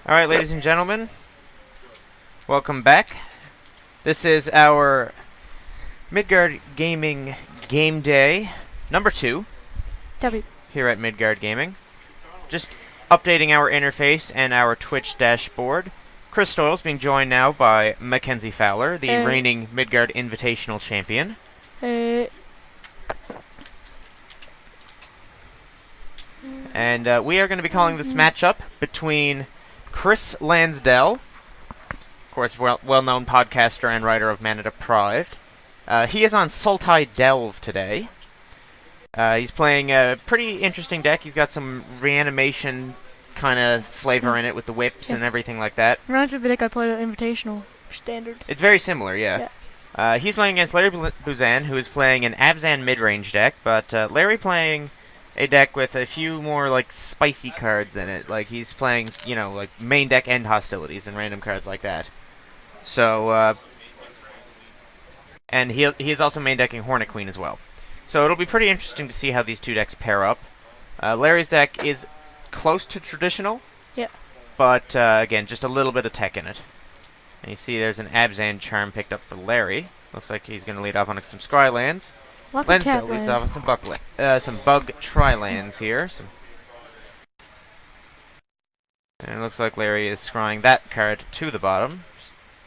Alright, ladies and gentlemen, welcome back. This is our Midgard Gaming Game Day number 2 W. here at Midgard Gaming. Just updating our interface and our Twitch dashboard. Chris Stoyles being joined now by Mackenzie Fowler, the reigning Midgard Invitational Champion. And we are going to be calling this matchup between Chris Lansdell, of course, well-known podcaster and writer of Mana Deprived. He is on Sultai Delve today. He's playing a pretty interesting deck. He's got some reanimation kind of flavor in it with the whips and everything like that. Reminds me of the deck I played at Invitational Standard. It's very similar, yeah. He's playing against Larry Buzan, who is playing an Abzan mid-range deck, but Larry playing a deck with a few more, like, spicy cards in it. Like, he's playing, you know, like, main deck end hostilities and random cards like that. So, and he is also main decking Hornet Queen as well. So it'll be pretty interesting to see how these two decks pair up. Larry's deck is close to traditional. Yeah. But, again, just a little bit of tech in it. And you see there's an Abzan Charm picked up for Larry. Looks like he's going to lead off on some Scry lands. Lots of tap leads lands. off with some bug tri-lands here. And it looks like Larry is scrying that card to the bottom.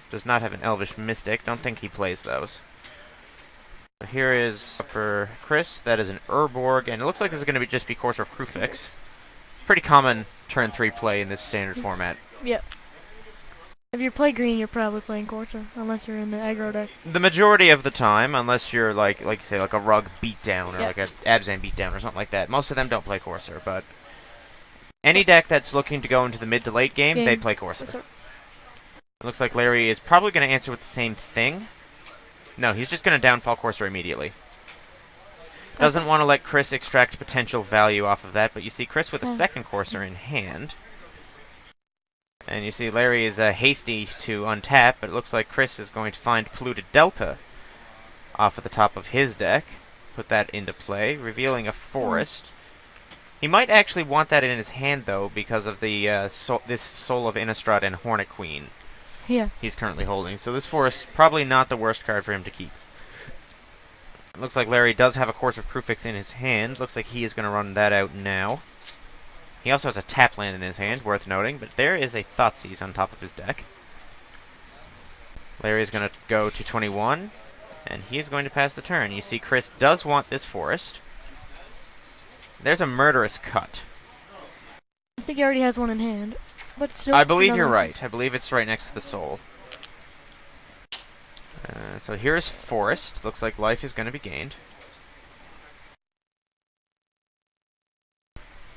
Does not have an Elvish Mystic. Don't think he plays those. But here is for Chris. That is an Urborg, and it looks like this is going to just be Courser of Krufix. Pretty common turn 3 play in this standard format. Yep. If you play green, you're probably playing Courser, unless you're in the aggro deck. The majority of the time, unless you're like you say, like a Rug Beatdown or like a Abzan Beatdown or something like that. Most of them don't play Courser, but any deck that's looking to go into the mid to late game, they play Courser. It looks like Larry is probably going to answer with the same thing. No, he's just going to downfall Courser immediately. Doesn't want to let Chris extract potential value off of that, but you see Chris with a second Courser in hand. And you see Larry is hasty to untap, but it looks like Chris is going to find Polluted Delta off of the top of his deck. Put that into play, revealing a forest. He might actually want that in his hand, though, because of the this Soul of Innistrad and Hornet Queen he's currently holding. So this forest, probably not the worst card for him to keep. It looks like Larry does have a Courser of Krufix in his hand. Looks like he is going to run that out now. He also has a tap land in his hand, worth noting, but there is a Thoughtseize on top of his deck. Larry is going to go to 21, and he is going to pass the turn. You see Chris does want this forest. There's a Murderous Cut. I think he already has one in hand. But still, I believe you're right. I believe it's right next to the soul. So here's forest. Looks like life is going to be gained.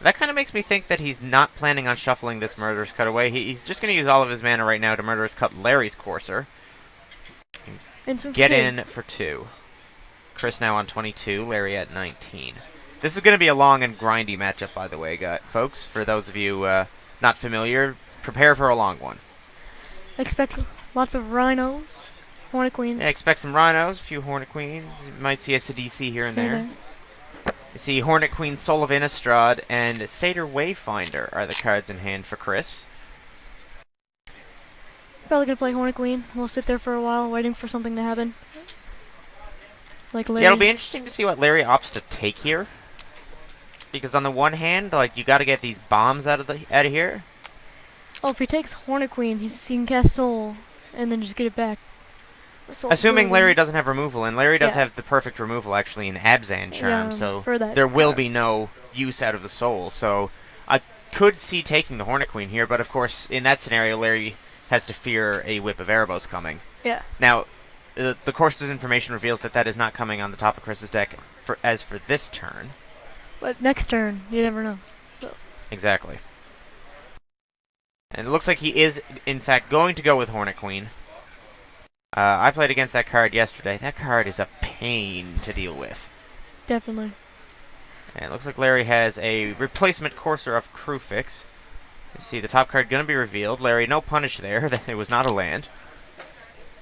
That kind of makes me think that he's not planning on shuffling this Murderous Cut away. He's just going to use all of his mana right now to Murderous Cut Larry's Courser. Get in for 2. Chris now on 22, Larry at 19. This is going to be a long and grindy matchup, by the way, folks. For those of you not familiar, prepare for a long one. Expect lots of Rhinos, Hornet Queens. Yeah, expect some Rhinos, a few Hornet Queens. You might see a Sidisi here and there. You see Hornet Queen, Soul of Innistrad, and Satyr Wayfinder are the cards in hand for Chris. Probably gonna play Hornet Queen. We'll sit there for a while, waiting for something to happen. Like Larry. Yeah, it'll be interesting to see what Larry opts to take here. Because on the one hand, like, you got to get these bombs out of here. Oh, if he takes Hornet Queen, he can cast Soul, and then just get it back. Assuming Larry doesn't have removal, and Larry does have the perfect removal actually in Abzan Charm, so there will be no use out of the Soul. So I could see taking the Hornet Queen here, but of course, in that scenario, Larry has to fear a Whip of Erebos coming. Yeah. Now, the course's information reveals that that is not coming on the top of Chris's deck for this turn. But next turn, you never know. So. Exactly. And it looks like he is, in fact, going to go with Hornet Queen. I played against that card yesterday. That card is a pain to deal with. Definitely. And it looks like Larry has a replacement Courser of Krufix. You see the top card going to be revealed. Larry, no punish there. It was not a land.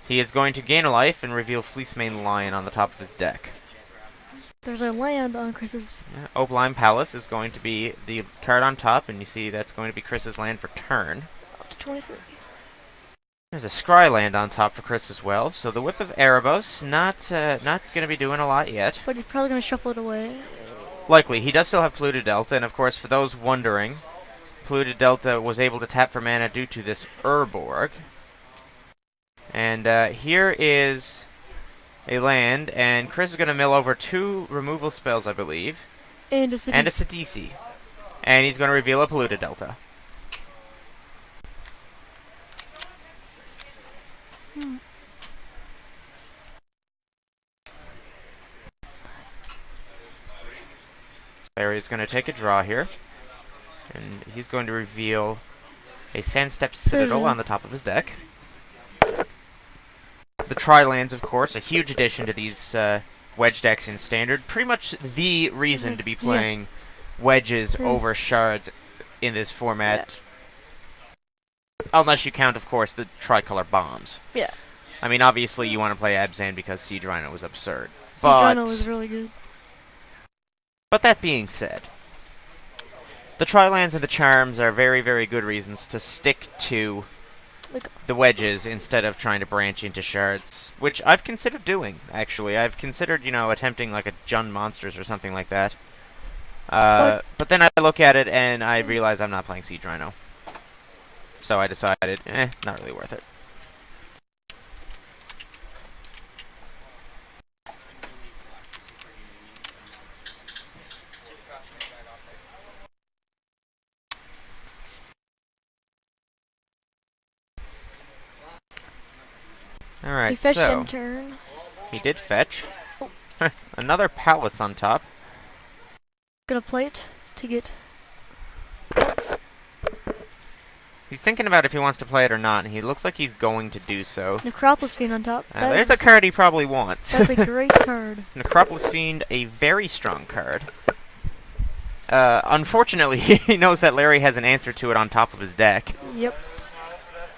He is going to gain a life and reveal Fleecemane Lion on the top of his deck. There's a land on Chris's. Yeah, Opaline Palace is going to be the card on top, and you see that's going to be Chris's land for turn. 23. There's a Scryland on top for Chris as well, so the Whip of Erebos, not going to be doing a lot yet. But he's probably going to shuffle it away. Likely. He does still have Polluted Delta, and of course, for those wondering, Polluted Delta was able to tap for mana due to this Urborg. And here is a land, and Chris is going to mill over 2 removal spells, I believe. And a Sidisi. And a Sidisi. And he's going to reveal a Polluted Delta. Larry's going to take a draw here. And he's going to reveal a Sandstep Citadel on the top of his deck. The Tri-Lands, of course, a huge addition to these wedge decks in Standard. Pretty much the reason to be playing wedges over shards in this format. Yeah. Unless you count, of course, the tricolor bombs. Yeah. I mean, obviously you want to play Abzan because Siege Rhino was absurd. Siege Rhino was really good. But that being said, the Tri-Lands and the Charms are very, very good reasons to stick to the wedges instead of trying to branch into shards, which I've considered doing, actually. I've considered, attempting like a Jund Monsters or something like that. But then I look at it and I realize I'm not playing Siege Rhino. So I decided, not really worth it. Alright, he fetched in turn. He did fetch. Oh. Another Palace on top. Gonna play it to get... He's thinking about if he wants to play it or not, and he looks like he's going to do so. Necropolis Fiend on top. There's a card he probably wants. That's a great card. Necropolis Fiend, a very strong card. Unfortunately, he knows that Larry has an answer to it on top of his deck. Yep.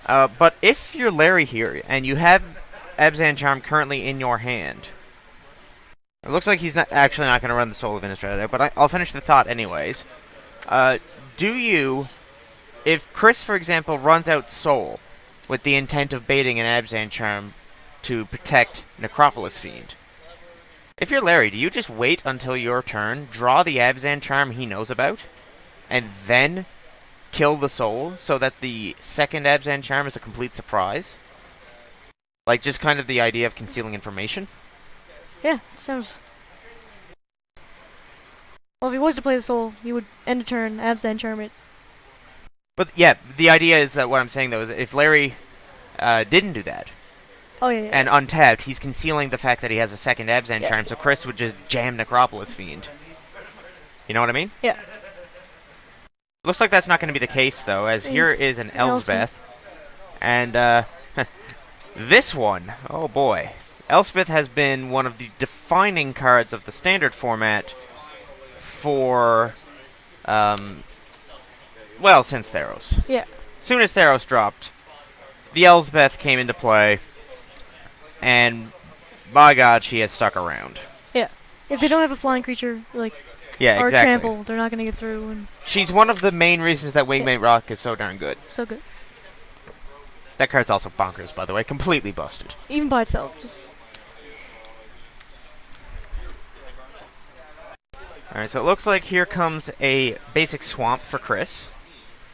But if you're Larry here, and you have Abzan Charm currently in your hand, it looks like he's not going to run the Soul Administrator, but I'll finish the thought anyways. Do you, if Chris, for example, runs out Soul with the intent of baiting an Abzan Charm to protect Necropolis Fiend, if you're Larry, do you just wait until your turn, draw the Abzan Charm he knows about, and then kill the Soul so that the second Abzan Charm is a complete surprise? Like, just kind of the idea of concealing information? Yeah, sounds... Well, if he was to play the Soul, he would end a turn, Abzan Charm it. But, yeah, the idea is that what I'm saying, though, is if Larry didn't do that, and untapped, he's concealing the fact that he has a second Abzan Charm, so Chris would just jam Necropolis Fiend. You know what I mean? Yeah. Looks like that's not going to be the case, though, as here is an Elspeth. And, this one, oh boy. Elspeth has been one of the defining cards of the Standard format for, well, since Theros. Yeah. Soon as Theros dropped, the Elspeth came into play, and by God, she has stuck around. Yeah. If they don't have a flying creature, like, yeah, or exactly. trample, they're not going to get through. And she's one of the main reasons that Wingmate Rock is so darn good. So good. That card's also bonkers, by the way. Completely busted. Even by itself, just... Alright, so it looks like here comes a basic swamp for Chris.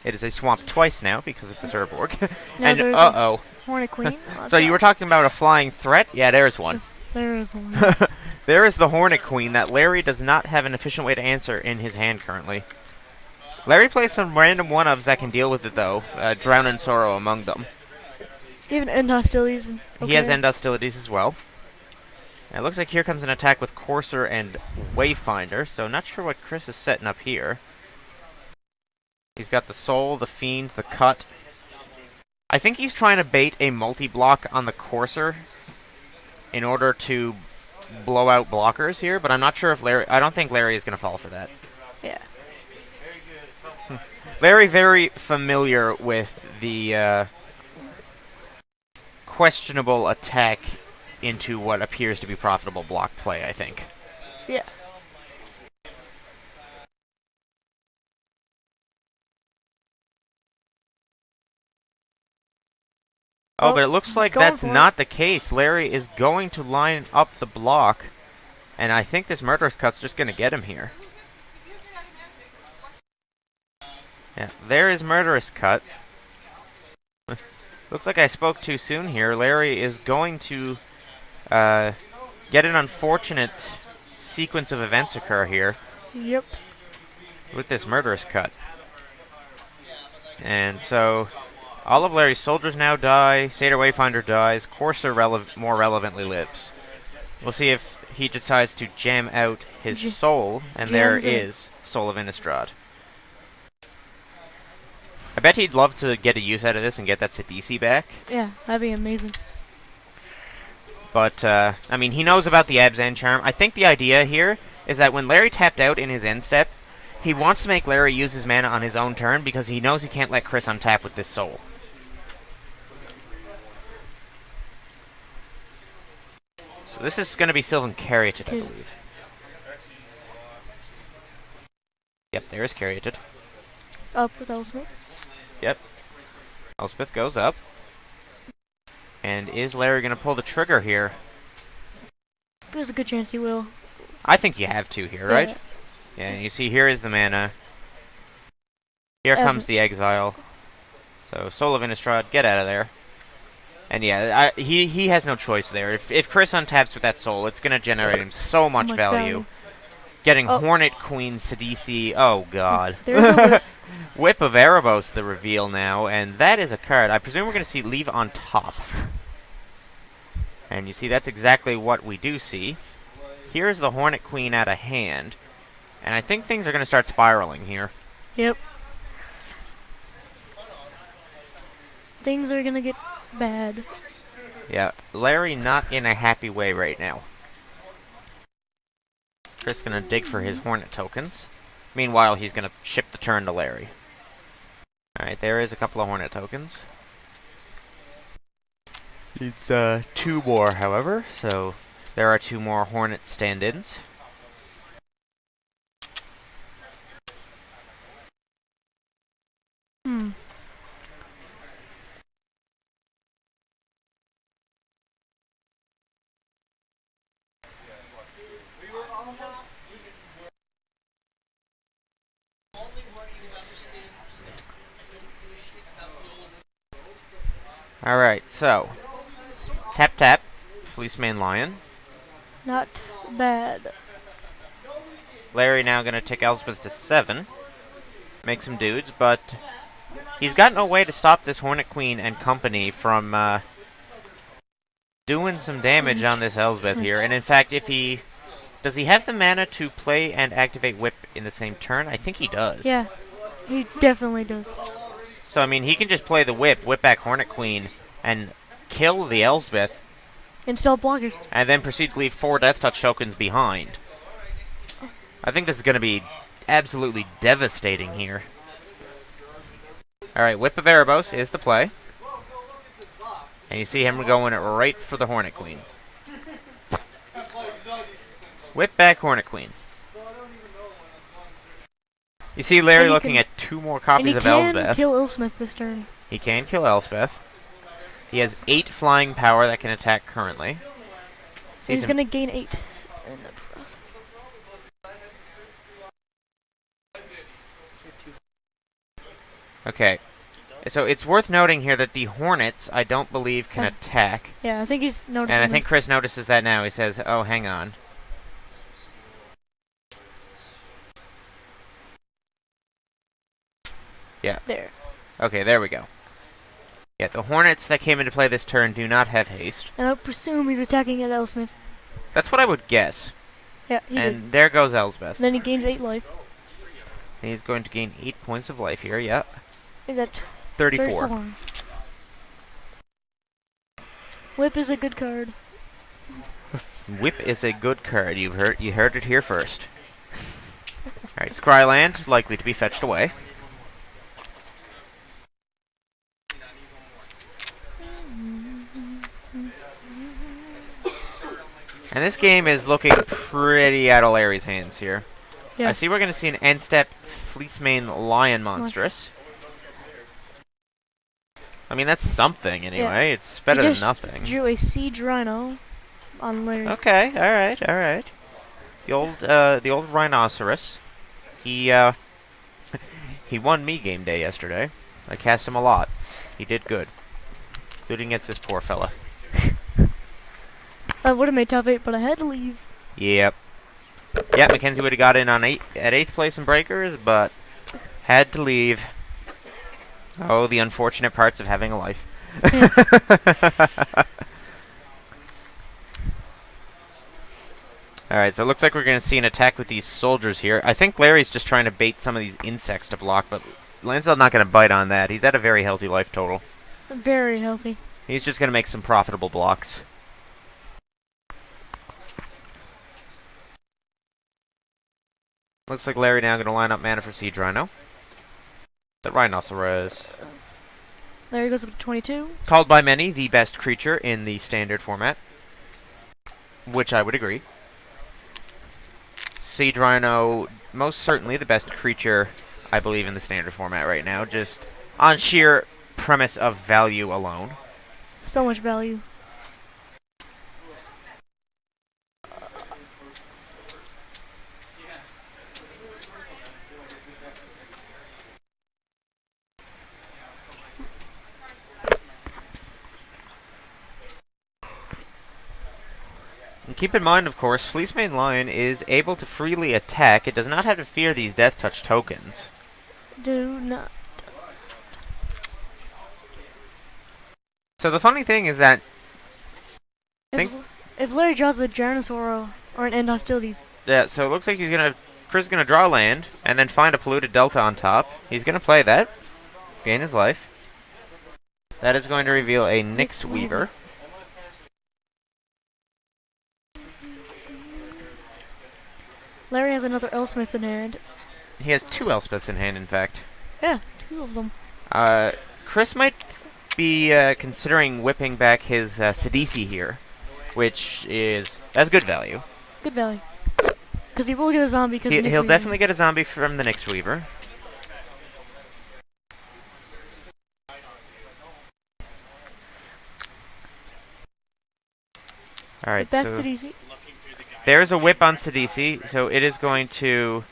It is a swamp twice now because of the Urborg. And uh-oh. Hornet Queen. So you were talking about a flying threat? Yeah, there's one. There is one. There is the Hornet Queen that Larry does not have an efficient way to answer in his hand currently. Larry plays some random one-ofs that can deal with it, though. Drown in Sorrow among them. Even End Hostilities. Okay. He has End Hostilities as well. And it looks like here comes an attack with Courser and Wayfinder, so not sure what Chris is setting up here. He's got the Soul, the Fiend, the Cut. I think he's trying to bait a multi-block on the Courser in order to blow out blockers here, but I'm not sure if Larry... I don't think Larry is going to fall for that. Yeah. Larry very familiar with the questionable attack into what appears to be profitable block play, I think. Yeah. Oh, but it looks he's like going that's for it. not the case. Larry is going to line up the block, and I think this Murderous Cut's just going to get him here. Yeah, there is Murderous Cut. Looks like I spoke too soon here. Larry is going to get an unfortunate sequence of events occur here. Yep. With this Murderous Cut. And so, all of Larry's soldiers now die, Satyr Wayfinder dies, Courser more relevantly lives. We'll see if he decides to jam out his soul, and there is Soul of Innistrad. I bet he'd love to get a use out of this and get that Sidisi back. Yeah, that'd be amazing. But, I mean, he knows about the Abzan Charm. I think the idea here is that when Larry tapped out in his end step, he wants to make Larry use his mana on his own turn because he knows he can't let Chris untap with this soul. So this is going to be Sylvan Caryatid, I believe. Yep, there is Caryatid. Up with Elspeth. Yep. Elspeth goes up. And is Larry going to pull the trigger here? There's a good chance he will. I think you have to here, right? Yeah, and you see here is the mana. Here comes the exile. So, Soul of Innistrad, get out of there. And yeah, he has no choice there. If Chris untaps with that soul, it's going to generate him so much value. Getting Hornet Queen, Sidisi, oh god. Whip of Erebos, the reveal now, and that is a card I presume we're going to see leave on top. And you see, that's exactly what we do see. Here's the Hornet Queen out of hand. And I think things are going to start spiraling here. Yep. Things are going to get bad. Yeah, Larry not in a happy way right now. Chris going to dig for his Hornet tokens. Meanwhile, he's going to ship the turn to Larry. Alright, there is a couple of Hornet tokens. It's 2 more, however, so there are 2 more Hornet stand-ins. Alright, so tap tap, Fleecemane Lion. Not bad. Larry now going to take Elspeth to 7. Make some dudes, but he's got no way to stop this Hornet Queen and company from doing some damage on this Elspeth here. And in fact, if he... Does he have the mana to play and activate Whip in the same turn? I think he does. Yeah, he definitely does. So, I mean, he can just play the Whip back Hornet Queen, and kill the Elspeth. And still blockers. And then proceed to leave 4 Death Touch tokens behind. I think this is going to be absolutely devastating here. Alright, Whip of Erebos is the play. And you see him going right for the Hornet Queen. Whip back Hornet Queen. You see Larry looking at 2 more copies of Elspeth. And he can kill Elspeth this turn. He can kill Elspeth. He has 8 flying power that can attack currently. He's going to gain 8 in the process. Okay. So it's worth noting here that the Hornets, I don't believe, can attack. Yeah, I think he's noticing. And I think Chris notices that now. He says, oh, hang on. Yeah. There. Okay, there we go. Yeah, the Hornets that came into play this turn do not have haste. And I presume he's attacking at Elspeth. That's what I would guess. Yeah, he did. And there goes Elspeth. Then he gains 8 life. And he's going to gain 8 points of life here, yeah. Is that 34. Whip is a good card. Whip is a good card. You heard it here first. Alright, Scryland, likely to be fetched away. And this game is looking pretty out of Larry's hands here. Yeah. I see we're going to see an end step Fleecemane Lion Monstrous. I mean, that's something anyway. Yeah. It's better He than just nothing. drew a siege rhino on Larry's. Okay, all right. The old rhinoceros. He he won me game day yesterday. I cast him a lot. He did good, including against this poor fella. I would have made top 8, but I had to leave. Yep. Yeah, Mackenzie would have got in on at 8th place in breakers, but had to leave. Oh, the unfortunate parts of having a life. Yes. Alright, so it looks like we're going to see an attack with these soldiers here. I think Larry's just trying to bait some of these insects to block, but Lancel's not going to bite on that. He's at a very healthy life total. Very healthy. He's just going to make some profitable blocks. Looks like Larry now going to line up mana for Siege Rhino. The Rhinoceros. Larry goes up to 22. Called by many the best creature in the standard format. Which I would agree. Siege Rhino, most certainly the best creature, I believe, in the standard format right now, just on sheer premise of value alone. So much value. And keep in mind, of course, Fleecemane Lion is able to freely attack. It does not have to fear these Death Touch tokens. Do not. So the funny thing is that... If Larry draws a Tyrannosaur or an End Hostilities. Yeah, so it looks like Chris is going to draw land, and then find a Polluted Delta on top. He's going to play that. Gain his life. That is going to reveal a Nyx Weaver. Larry has another Elspeth in hand. He has 2 Elspeths in hand, in fact. Yeah, 2 of them. Chris might be considering whipping back his Sidisi here, which that's good value. Good value. Because he will get a zombie. He'll definitely get a zombie from the Nyx Weaver. Alright, Back so Sidisi. there's a whip on Sidisi, so it is going to...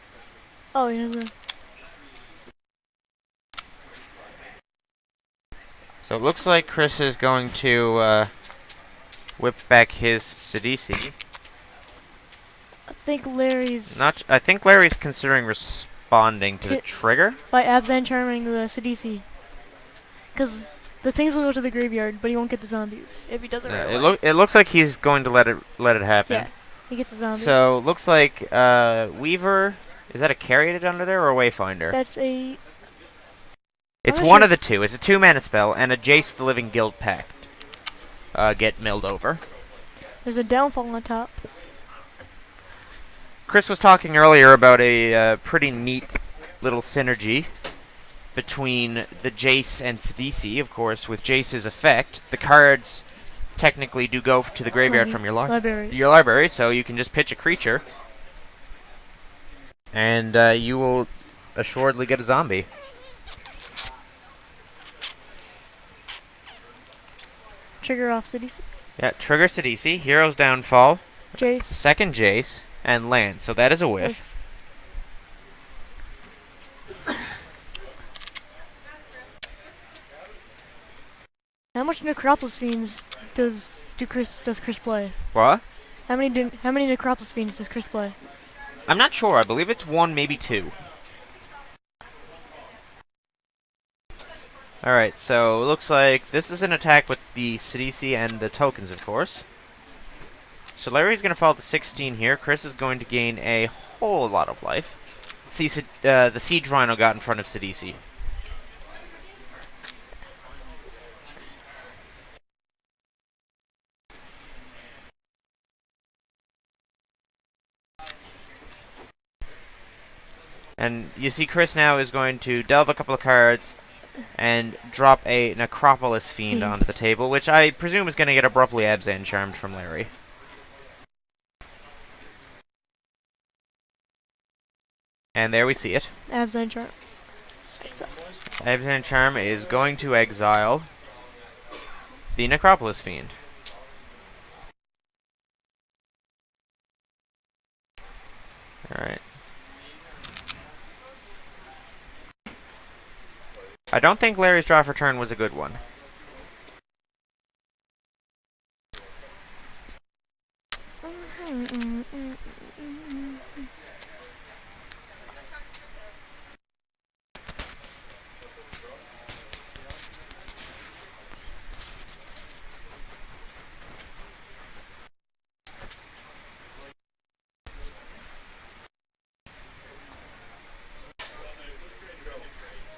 Oh, yeah. So it looks like Chris is going to whip back his Sidisi. I think Larry's considering responding to the trigger. By Abzan charming the Sidisi. Because the things will go to the graveyard, but he won't get the zombies if he does it right away. It looks like he's going to let it happen. Yeah, he gets a zombie. So looks like Weaver. Is that a Carried under there or a Wayfinder? That's a... It's one of the two. It's a 2-mana spell, and a Jace the Living Guild Pact get milled over. There's a downfall on top. Chris was talking earlier about a pretty neat little synergy between the Jace and Sidisi. Of course, with Jace's effect, the cards technically do go to the graveyard from your library, so you can just pitch a creature, and you will assuredly get a zombie. Trigger off Sidisi. Yeah, trigger Sidisi, Hero's Downfall, Jace. Second Jace, and land. So that is a whiff. How much Necropolis Fiends does Chris play? What? How many Necropolis Fiends does Chris play? I'm not sure. I believe it's 1, maybe 2. Alright, so it looks like this is an attack with the Sidisi and the tokens, of course. So Larry's going to fall to 16 here. Chris is going to gain a whole lot of life. See, the Siege Rhino got in front of Sidisi. And you see Chris now is going to delve a couple of cards and drop a Necropolis Fiend onto the table, which I presume is going to get abruptly Abzan Charmed from Larry. And there we see it. Abzan Charm. Abzan Charm is going to exile the Necropolis Fiend. Alright. I don't think Larry's draw for turn was a good one.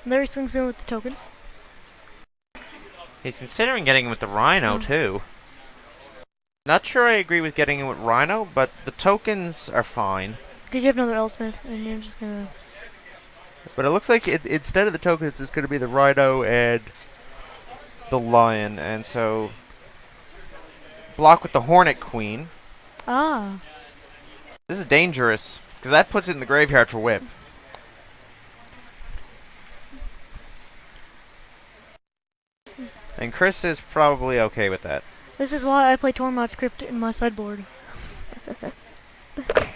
Larry swings in with the tokens. He's considering getting him with the Rhino, too. Not sure I agree with getting him with Rhino, but the tokens are fine. Because you have another Elspeth, and you're just gonna... But it looks like instead of the tokens, it's going to be the Rhino and the Lion, and so... Block with the Hornet Queen. Ah. This is dangerous, because that puts it in the graveyard for whip. And Chris is probably okay with that. This is why I play Tormod's Crypt in my sideboard.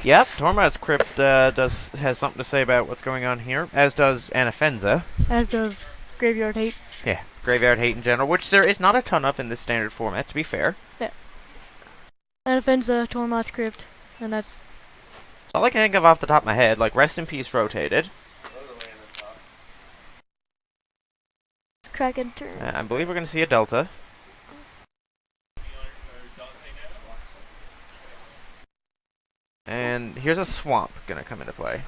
Yep, Tormod's Crypt has something to say about what's going on here, as does Anafenza. As does Graveyard Hate. Yeah, Graveyard Hate in general, which there is not a ton of in this standard format, to be fair. Yeah. Anafenza, Tormod's Crypt, and that's all I can think of off the top of my head, like Rest in Peace rotated. Kraken turn. I believe we're going to see a Delta. And here's a Swamp going to come into play.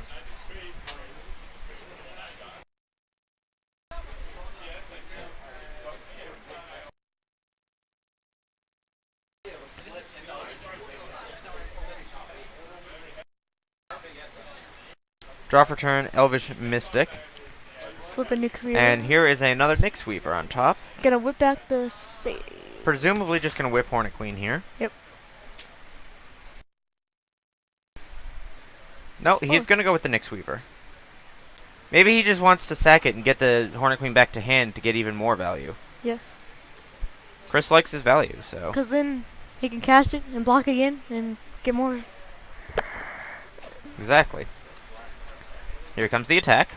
Draw for turn, Elvish Mystic. Flip a Nyx Weaver. And here is another Nyx Weaver on top. Gonna whip back the save. Presumably just gonna whip Hornet Queen here. Yep. No, he's gonna go with the Nyx Weaver. Maybe he just wants to sack it and get the Hornet Queen back to hand to get even more value. Yes. Chris likes his value, so. Because then he can cast it and block again and get more. Exactly. Here comes the attack.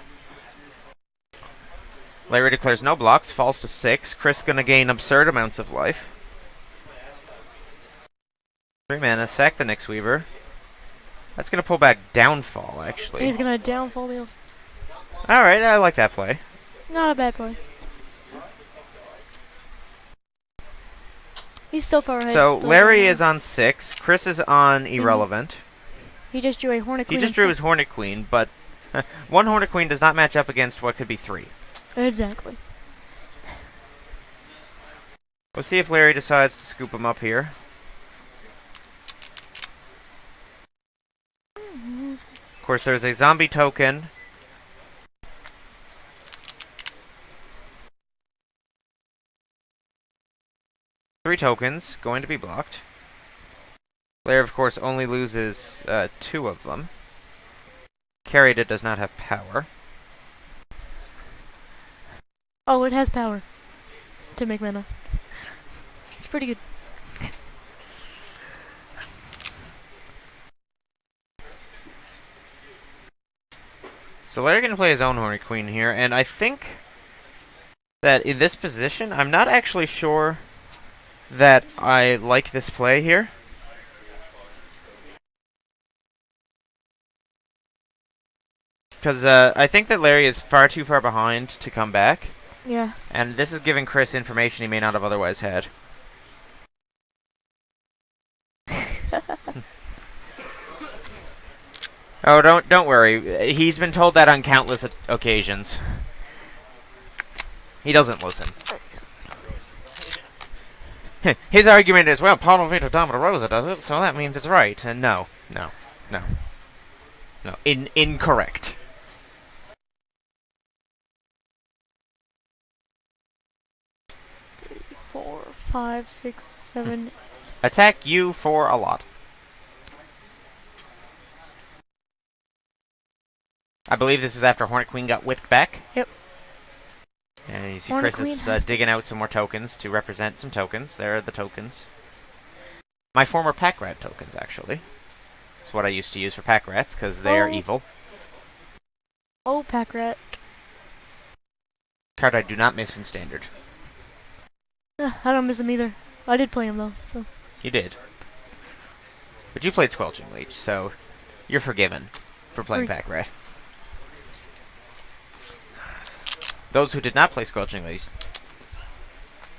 Larry declares no blocks, falls to 6. Chris gonna gain absurd amounts of life. 3 mana, sack the Nyx Weaver. That's gonna pull back Downfall, actually. He's gonna downfall the else. Alright, I like that play. Not a bad play. He's so far ahead. So, Larry is on 6. Chris is on Irrelevant. He just drew a Hornet Queen. He just drew his Hornet Queen, but one Hornet Queen does not match up against what could be 3. Exactly. We'll see if Larry decides to scoop him up here. Of course, there's a zombie token. Three tokens going to be blocked. Larry, of course, only loses 2 of them. Carried does not have power. Oh, it has power to make mana. It's pretty good. So Larry can play his own Hornet Queen here, and I think that in this position, I'm not actually sure that I like this play here. Because I think that Larry is far too far behind to come back. Yeah. And this is giving Chris information he may not have otherwise had. Oh, don't worry. He's been told that on countless occasions. He doesn't listen. His argument is, well, Paulo Vito Domino Rosa does it, so that means it's right. And no. Incorrect. Four, 5, 6, 7. Attack you for a lot. I believe this is after Hornet Queen got whipped back. Yep. And you see Hornet Chris Queen is digging out some more tokens to represent some tokens. There are the tokens. My former pack rat tokens, actually. It's what I used to use for pack rats, because they are evil. Oh, pack rat. Card I do not miss in Standard. I don't miss him either. I did play him, though, so. You did. But you played Squelching Leech, so you're forgiven for playing pack rat. Those who did not play Squelching Leech...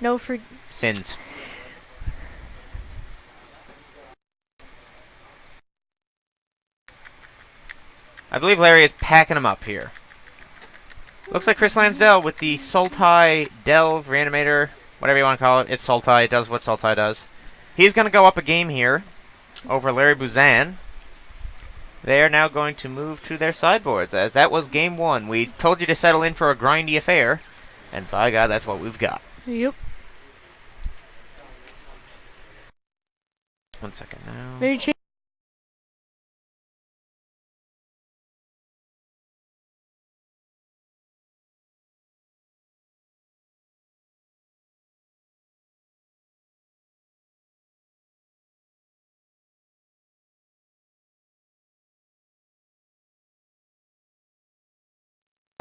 No for... Sins. I believe Larry is packing them up here. Looks like Chris Lansdale with the Sultai Delve Reanimator, whatever you want to call it. It's Sultai. It does what Sultai does. He's going to go up a game here over Larry Buzan. They are now going to move to their sideboards, as that was game one. We told you to settle in for a grindy affair, and by God, that's what we've got. Yep. 1 second now. Very cheap.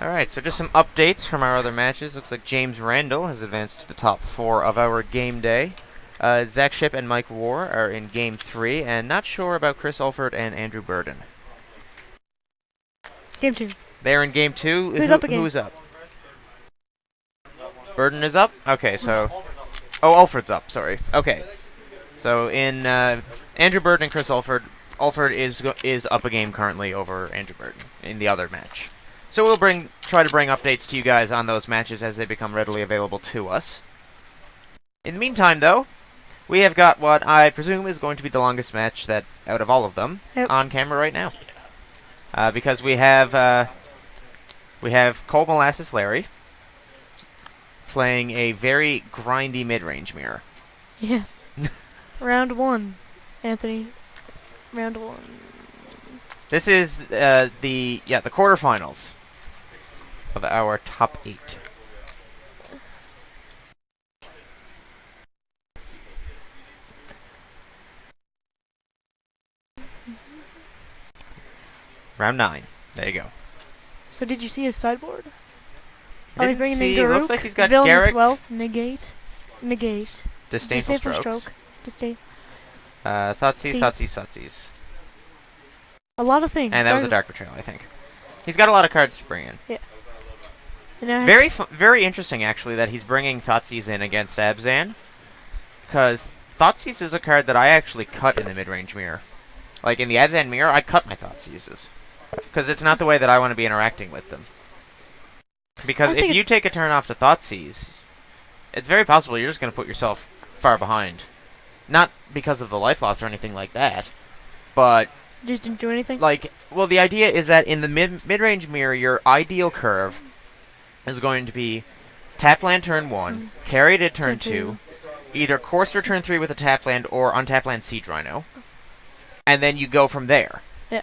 Alright, so just some updates from our other matches. Looks like James Randall has advanced to the top 4 of our game day. Zach Ship and Mike War are in game 3, and not sure about Chris Alford and Andrew Burden. Game 2. They're in game 2. Who's up again? Who's up? Burden is up? Okay, so... Oh, Alford's up, sorry. Okay. So in Andrew Burden and Chris Alford, Alford is up a game currently over Andrew Burden in the other match. So we'll try to bring updates to you guys on those matches as they become readily available to us. In the meantime, though, we have got what I presume is going to be the longest match out of all of them on camera right now, because we have Cold Molasses Larry playing a very grindy mid-range mirror. Yes. Round 1, Anthony. Round 1. This is the quarterfinals of our top 8. Round 9. There you go. So did you see his sideboard? I he's bringing in see. Garuk, Looks like he's got Villainous Garrick, Wealth, Negate, Disdainful Strokes, Stroke, Disdain. Thoughtseize. A lot of things. And that was a Dark Betrayal, I think. He's got a lot of cards to bring in. Yeah. And Very interesting, actually, that he's bringing Thoughtseize in against Abzan, because Thoughtseize is a card that I actually cut in the mid-range mirror. Like, in the Abzan mirror, I cut my Thoughtseizes, because it's not the way that I want to be interacting with them. Because if you take a turn off to Thoughtseize, it's very possible you're just going to put yourself far behind. Not because of the life loss or anything like that, but... Just didn't do anything? Like, well, the idea is that in the mid-range mirror, your ideal curve is going to be tap land turn 1, carry it at turn 2, either Courser turn 3 with a tap land or untap land Siege Rhino, and then you go from there. Yeah.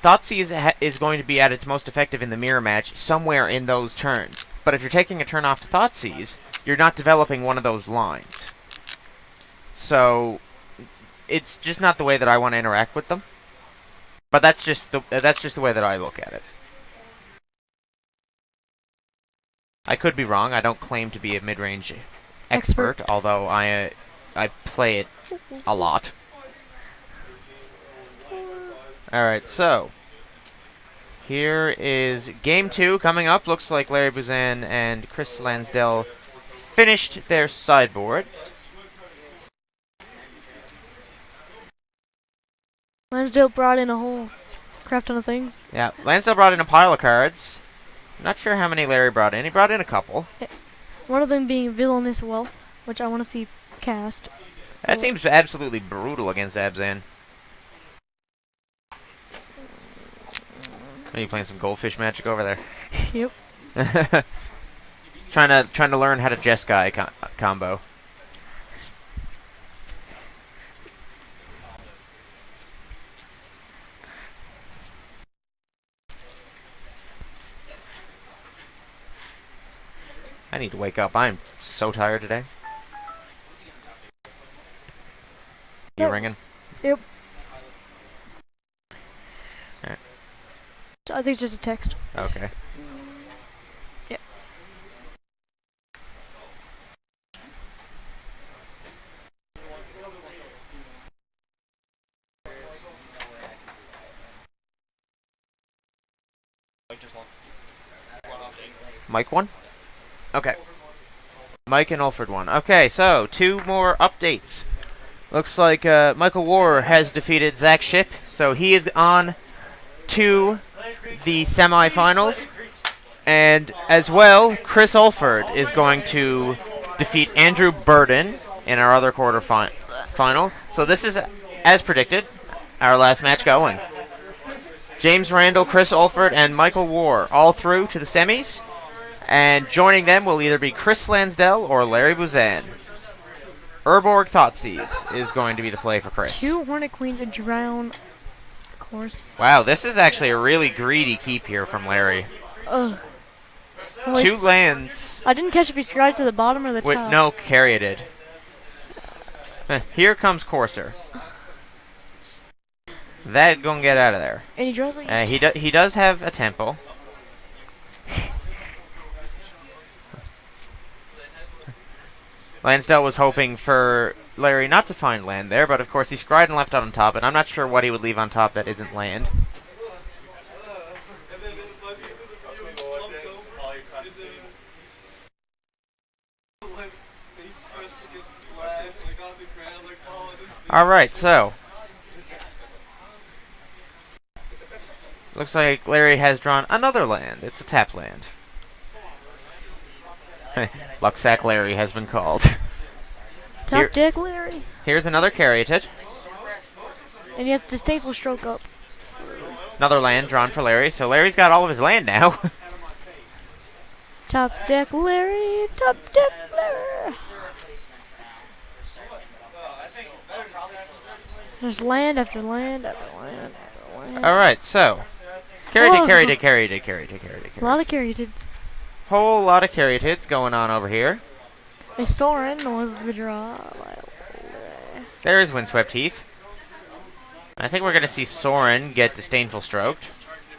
Thoughtseize is going to be at its most effective in the mirror match somewhere in those turns. But if you're taking a turn off to Thoughtseize, you're not developing one of those lines. So it's just not the way that I want to interact with them. But that's just the way that I look at it. I could be wrong. I don't claim to be a mid-range expert, although I play it a lot. Alright, so here is game 2 coming up. Looks like Larry Buzan and Chris Lansdale finished their sideboard. Lansdale brought in a whole crap ton of things. Yeah, Lansdale brought in a pile of cards. Not sure how many Larry brought in. He brought in a couple. One of them being Villainous Wealth, which I want to see cast. That seems absolutely brutal against Abzan. Are you playing some goldfish magic over there? Yep. trying to learn how to Jeskai combo. I need to wake up. I'm so tired today. You ringing? Yep. Alright. I think it's just a text. Okay. Yep. Mike one? Okay. Mike and Ulford one. Okay, so 2 more updates. Looks like Michael War has defeated Zach Ship, so he is on to the semifinals. And as well, Chris Ulford is going to defeat Andrew Burden in our other final. So this is, as predicted, our last match going. James Randall, Chris Ulford, and Michael War all through to the semis. And joining them will either be Chris Lansdell or Larry Buzan. Urborg Thoughtseize is going to be the play for Chris. 2 Hornet Queens, a drown, of course. Wow, this is actually a really greedy keep here from Larry. Ugh. 2 lands. I didn't catch if he scratched to the bottom or the top. No, Carrier did. Here comes Courser. That gonna get out of there. And he draws like he does have a temple. Lansdell was hoping for Larry not to find land there, but of course he scryed and left out on top, and I'm not sure what he would leave on top that isn't land. Alright, so looks like Larry has drawn another land. It's a tap land. Lucksack Larry has been called. Top deck Larry. Here's another Caryatid. And he has Disdainful Stroke up. Another land drawn for Larry, so Larry's got all of his land now. Top deck Larry. Top deck Larry. There's land after land after land after land. Alright, so Caryatid. A lot of Caryatids. Whole lot of Caryatids going on over here. And Soren was the draw. There is Windswept Heath. I think we're going to see Soren get Disdainful Stroked.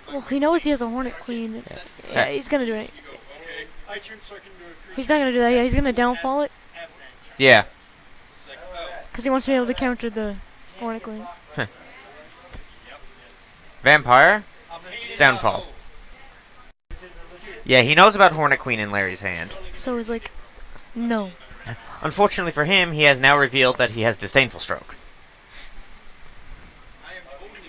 Well, he knows he has a Hornet Queen. Yeah, he's going to do it. He's not going to do that. Yeah, he's going to downfall it. Yeah. Because he wants to be able to counter the Hornet Queen. Vampire. Downfall. Yeah, he knows about Hornet Queen in Larry's hand. So he's like, no. Unfortunately for him, he has now revealed that he has Disdainful Stroke.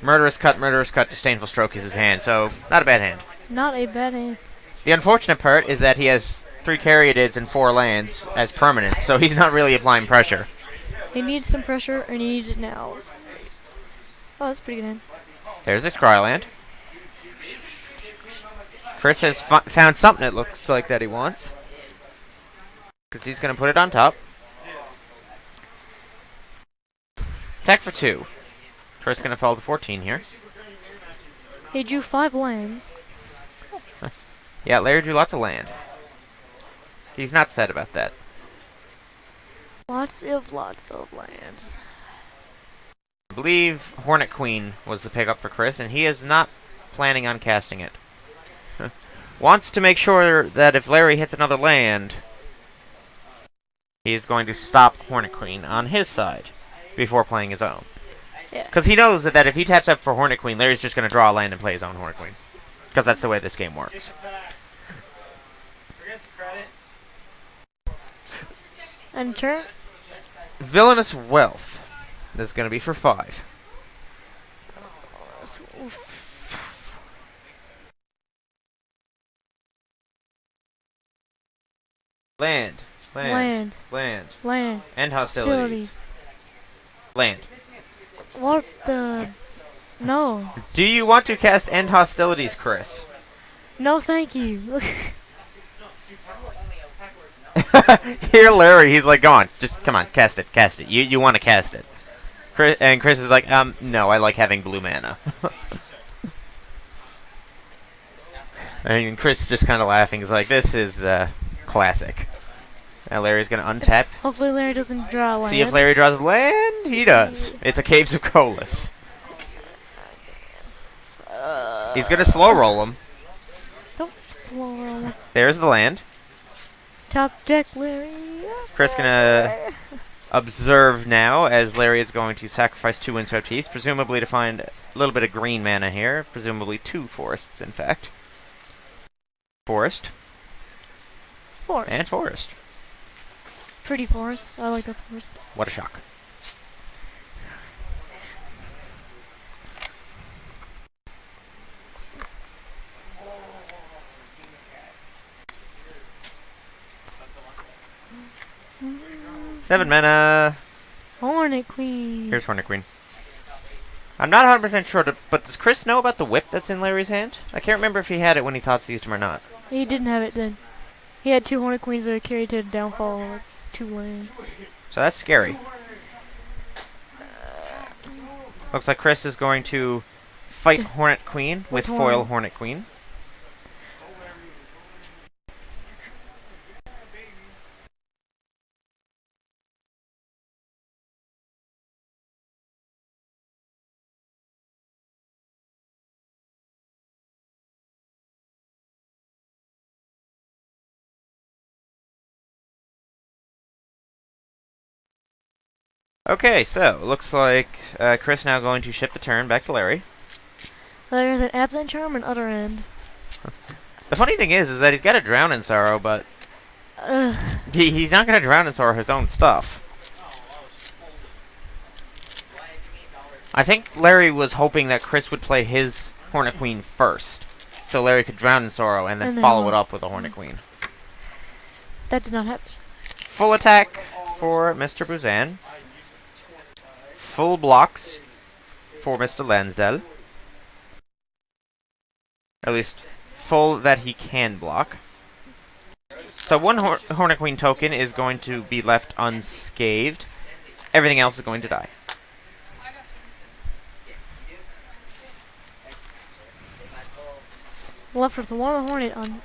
Murderous Cut, Disdainful Stroke is his hand, so not a bad hand. Not a bad hand. The unfortunate part is that he has 3 Caryatids and 4 lands as permanent, so he's not really applying pressure. He needs some pressure, and he needs it now. Oh, that's a pretty good hand. There's a Scryland. Chris has found something it looks like that he wants. Because he's going to put it on top. Attack for 2. Chris going to fall to 14 here. He drew 5 lands. Yeah, Larry drew lots of land. He's not sad about that. Lots of lands. I believe Hornet Queen was the pickup for Chris, and he is not planning on casting it. Wants to make sure that if Larry hits another land, he is going to stop Hornet Queen on his side before playing his own. Because he knows that if he taps up for Hornet Queen, Larry's just going to draw a land and play his own Hornet Queen. Because that's the way this game works. And turn? Villainous Wealth. This is going to be for 5. Land. End hostilities. Land. What the? No. Do you want to cast End Hostilities, Chris? No, thank you. Here, Larry, he's like, go on, just come on, cast it. You want to cast it. Chris is like, no, I like having blue mana. And Chris just kind of laughing is like, this is classic. Now Larry's gonna untap. Hopefully Larry doesn't draw land. See if Larry draws land. He does. It's a Caves of Colas. He's gonna slow roll him. Don't slow roll. There's the land. Top deck, Larry. Chris gonna observe now as Larry is going to sacrifice 2 Windswept Heaths, presumably to find a little bit of green mana here. Presumably 2 forests, in fact. Forest. Forest. And forest. Pretty forest. I like that forest. What a shock. Seven mana. Hornet Queen. Here's Hornet Queen. I'm not 100% sure, but does Chris know about the whip that's in Larry's hand? I can't remember if he had it when he thought seized him or not. He didn't have it then. He had 2 Hornet Queens that carried to downfall or 2 lands. So that's scary. Looks like Chris is going to fight Hornet Queen with foil Hornet Queen. Okay, so looks like Chris now going to ship the turn back to Larry. Larry has an Absent Charm and Other End. The funny thing is that he's got a Drown in Sorrow, but he's not going to Drown in Sorrow his own stuff. I think Larry was hoping that Chris would play his Hornet Queen first, so Larry could Drown in Sorrow and then follow it up with a Hornet Queen. That did not happen. Full attack for Mr. Buzan. Full blocks for Mr. Lansdale. At least full that he can block. So one Hornet Queen token is going to be left unscathed. Everything else is going to die. Left with 1 Hornet on.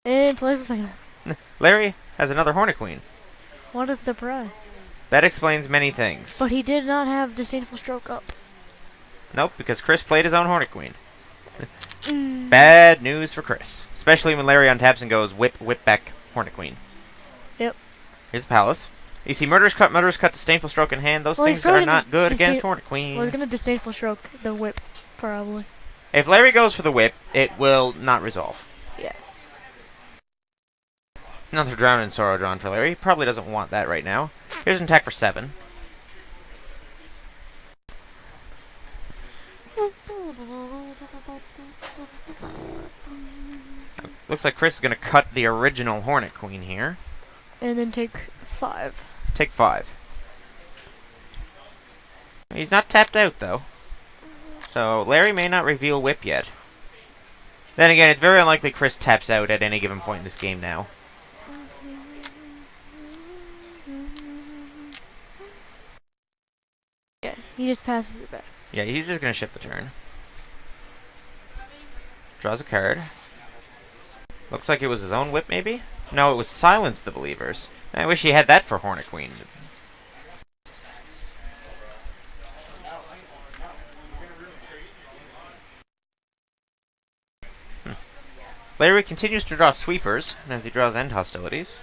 And plays a second. Larry has another Hornet Queen. What a surprise. That explains many things. But he did not have Disdainful Stroke up. Nope, because Chris played his own Hornet Queen. Bad news for Chris. Especially when Larry untaps and goes whip back Hornet Queen. Yep. Here's the Palace. You see Murderous Cut, Disdainful Stroke in hand. Those things are not good against Hornet Queen. Well, he's going to Disdainful Stroke the whip, probably. If Larry goes for the whip, it will not resolve. Yeah. Another Drown in Sorrow drawn for Larry. He probably doesn't want that right now. Here's an attack for 7. Looks like Chris is going to cut the original Hornet Queen here. And then take 5. Take 5. He's not tapped out, though. So Larry may not reveal whip yet. Then again, it's very unlikely Chris taps out at any given point in this game now. Yeah, he just passes it back. Yeah, he's just going to ship the turn. Draws a card. Looks like it was his own whip, maybe? No, it was Silence the Believers. I wish he had that for Hornet Queen. Larry continues to draw sweepers as he draws End Hostilities.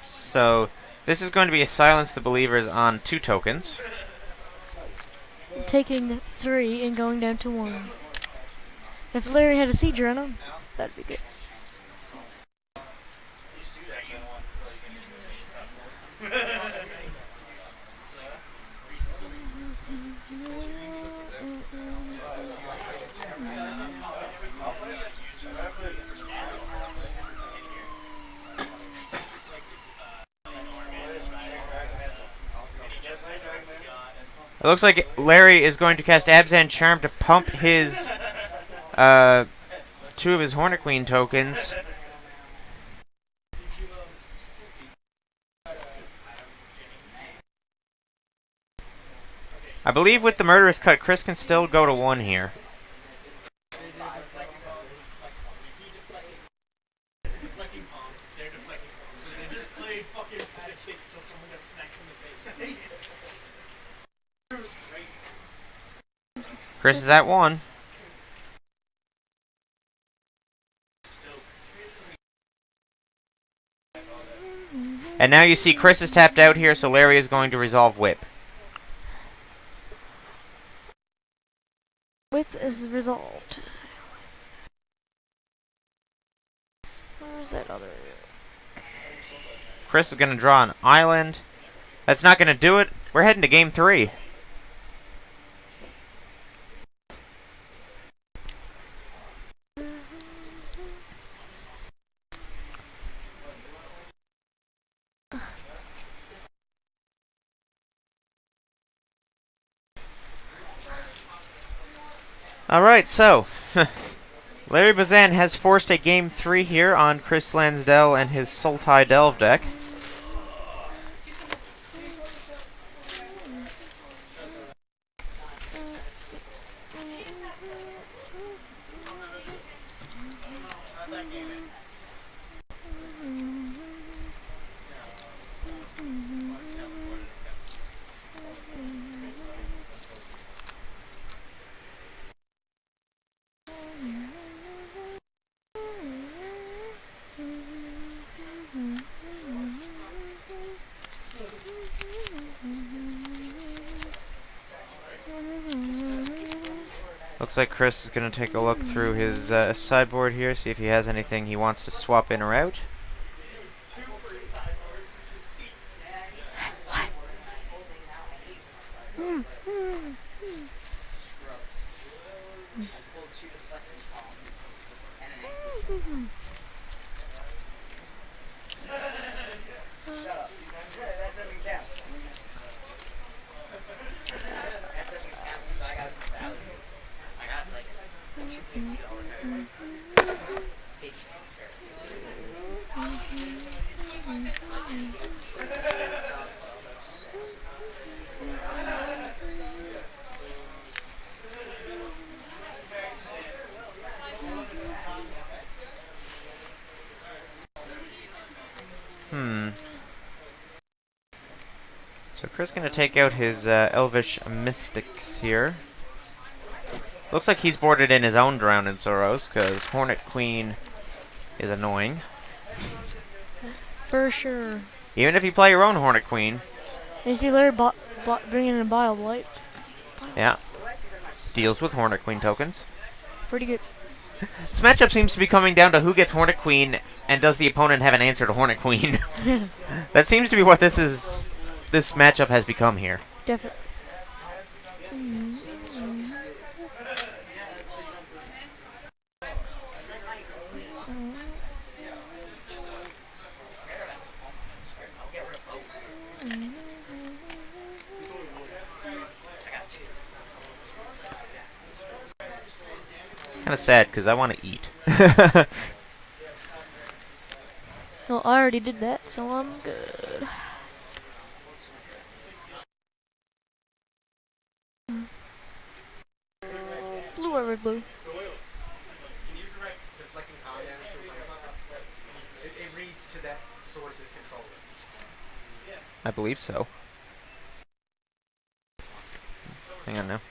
So, this is going to be a Silence the Believers on 2 tokens. Taking 3 and going down to 1. If Larry had a Siege on him, that'd be good. It looks like Larry is going to cast Abzan Charm to pump his 2 of his Hornet Queen tokens. I believe with the Murderous Cut, Chris can still go to 1 here. They're deflecting. So they just played fucking pat a kick until someone got smacked in the face. Chris is at 1. And now you see Chris is tapped out here, so Larry is going to resolve Whip. Whip is resolved. Where's that other? Chris is going to draw an island. That's not going to do it. We're heading to game 3. Alright, so Larry Bazan has forced a game 3 here on Chris Lansdell and his Sultai Delve deck. Looks like Chris is going to take a look through his sideboard here, see if he has anything he wants to swap in or out. So Chris is going to take out his Elvish Mystics here. Looks like he's boarded in his own Drowned in Sorrows, because Hornet Queen is annoying. For sure. Even if you play your own Hornet Queen. You see Larry bringing in a Bile Blight. Yeah. Deals with Hornet Queen tokens. Pretty good. This matchup seems to be coming down to who gets Hornet Queen and does the opponent have an answer to Hornet Queen. That seems to be what this matchup has become here. Definitely. Kind of sad because I want to eat. Well, I already did that, so I'm good. Blue or red blue? Can you direct deflecting power damage to a player? It reads to that source's controller. I believe so. Hang on now.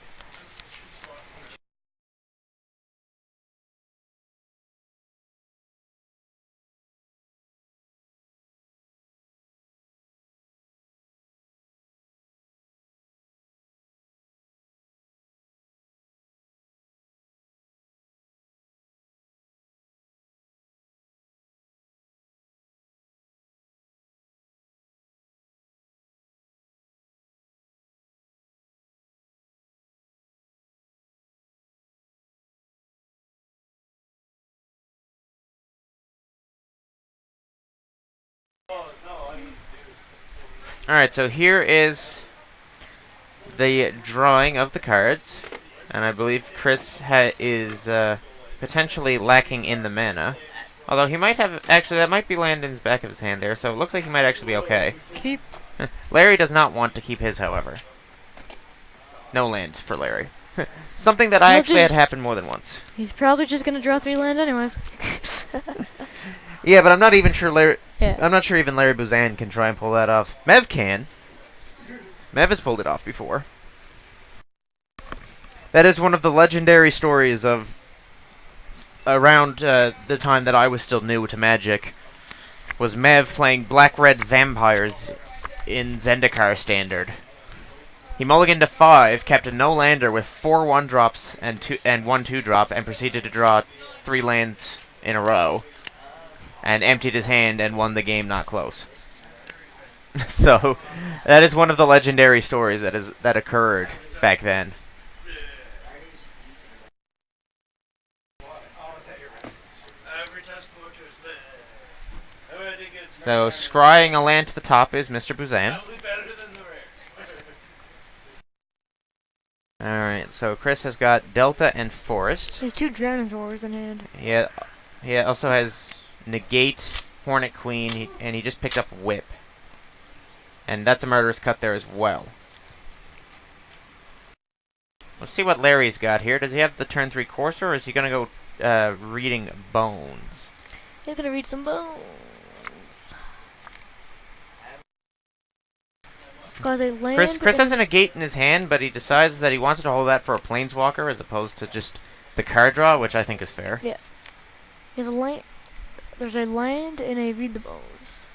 Alright, so here is the drawing of the cards. And I believe Chris is potentially lacking in the mana. Although he might have... Actually, that might be Landon's back of his hand there, so it looks like he might actually be okay. Keep. Larry does not want to keep his, however. No lands for Larry. Something that I He'll actually had just- happen more than once. He's probably just gonna draw 3 land anyways. Yeah, but I'm not even sure Larry... Yeah. I'm not sure even Larry Buzan can try and pull that off. Mev can. Mev has pulled it off before. That is one of the legendary stories of around the time that I was still new to Magic. Was Mev playing Black-Red Vampires in Zendikar Standard. He mulliganed to 5, kept a no-lander with 4 1-drops and 1 2-drop, and proceeded to draw 3 lands in a row. And emptied his hand and won the game not close. So, that is one of the legendary stories that occurred back then. So, scrying a land to the top is Mr. Buzan. Alright, so Chris has got Delta and Forest. He has 2 Drownozors in hand. He also has Negate, Hornet Queen, and he just picked up Whip. And that's a Murderous Cut there as well. Let's see what Larry's got here. Does he have the turn 3 Courser, or is he going to go reading Bones? He's gonna read some bones. Scars a land. Chris has a Negate in his hand, but he decides that he wants to hold that for a Planeswalker as opposed to just the card draw, which I think is fair. Yeah. He has a land. There's a land and a read the bones.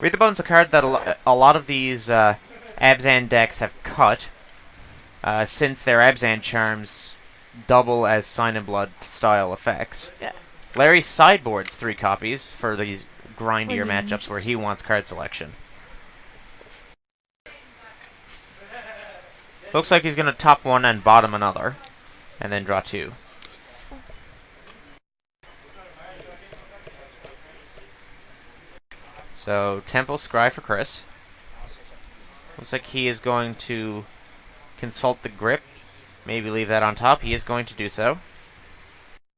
Read the Bones is a card that a lot of these Abzan decks have cut, since their Abzan charms double as Sign and Blood style effects. Yeah. Larry sideboards 3 copies for these grindier Mhm. matchups where he wants card selection. Looks like he's going to top 1 and bottom another, and then draw 2. So, Temple Scry for Chris. Looks like he is going to consult the grip. Maybe leave that on top. He is going to do so.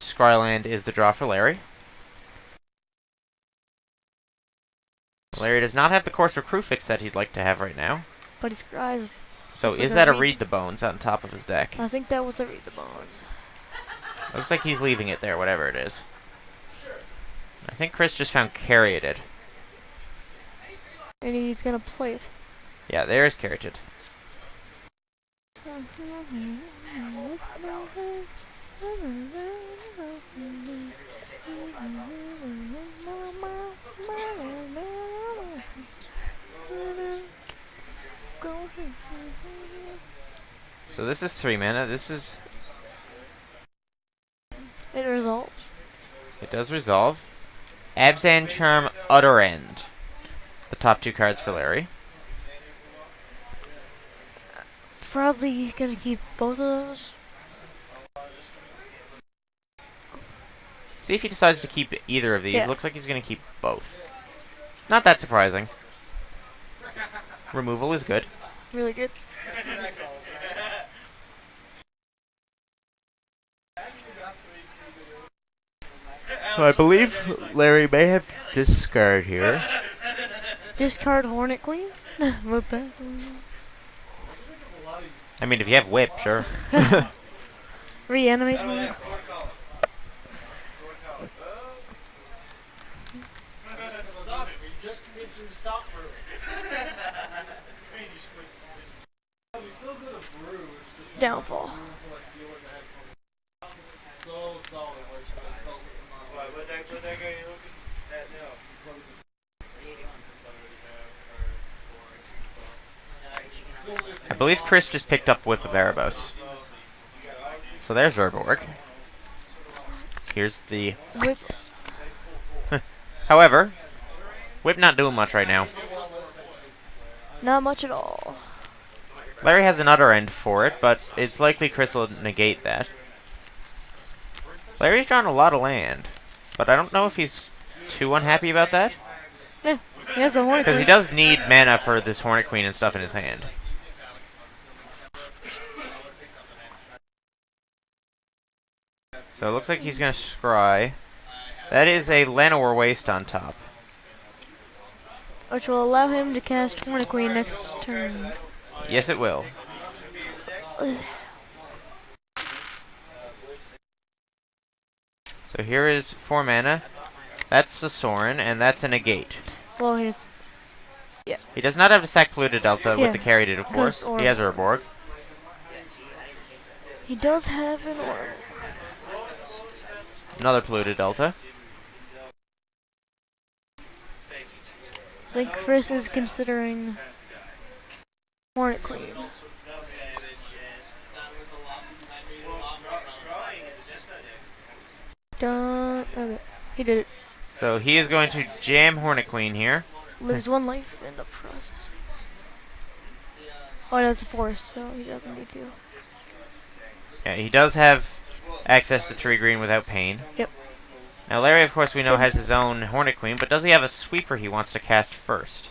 Scryland is the draw for Larry. Larry does not have the Courser Crucifix that he'd like to have right now. But he scries. So Looks is like that a a Read the Bones on top of his deck? I think that was a read the bones. Looks like he's leaving it there, whatever it is. I think Chris just found Caryatid. And he's gonna play it. Yeah, there's Caryatid. So this is 3 mana. This is... It resolves. It does resolve. Abzan Charm Utter End. The top 2 cards for Larry. Probably gonna keep both of those. See if he decides to keep either of these. Yeah. Looks like he's going to keep both. Not that surprising. Removal is good. Really good. So I believe Larry may have discard here. Discard Hornet Queen. What that? I mean, if you have Whip, sure. Reanimate one. Downfall. I believe Chris just picked up Whip of Erebos. So there's Zerborg. Here's the... Whip. However, Whip not doing much right now. Not much at all. Larry has an Utter End for it, but it's likely Chris will negate that. Larry's drawn a lot of land, but I don't know if he's too unhappy about that. Yeah, he has a Hornet Because he Queen. does need mana for this Hornet Queen and stuff in his hand. So it looks like he's going to scry. That is a Llanowar Waste on top. which will allow him to cast Queen next turn. Yes, it will. So here is 4 mana. That's a Sorin, and that's a negate. Well, He does not have to sack Polluted Delta Yeah, with the carry did, of course. because He has Urborg. he does have an orb. Another Polluted Delta. I think Chris is considering Hornet Queen. Done. Okay, he did it. So he is going to jam Hornet Queen here. Lose 1 life in the process. Oh, that's a forest, so he doesn't need to. Yeah, he does have access to 3 green without pain. Yep. Now Larry, of course, we know has his own Hornet Queen, but does he have a sweeper he wants to cast first?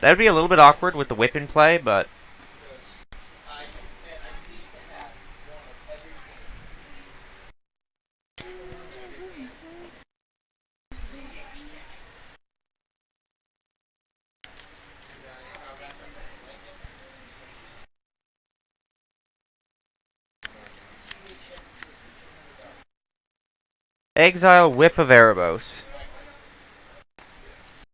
That would be a little bit awkward with the whip in play, but... Exile Whip of Erebos.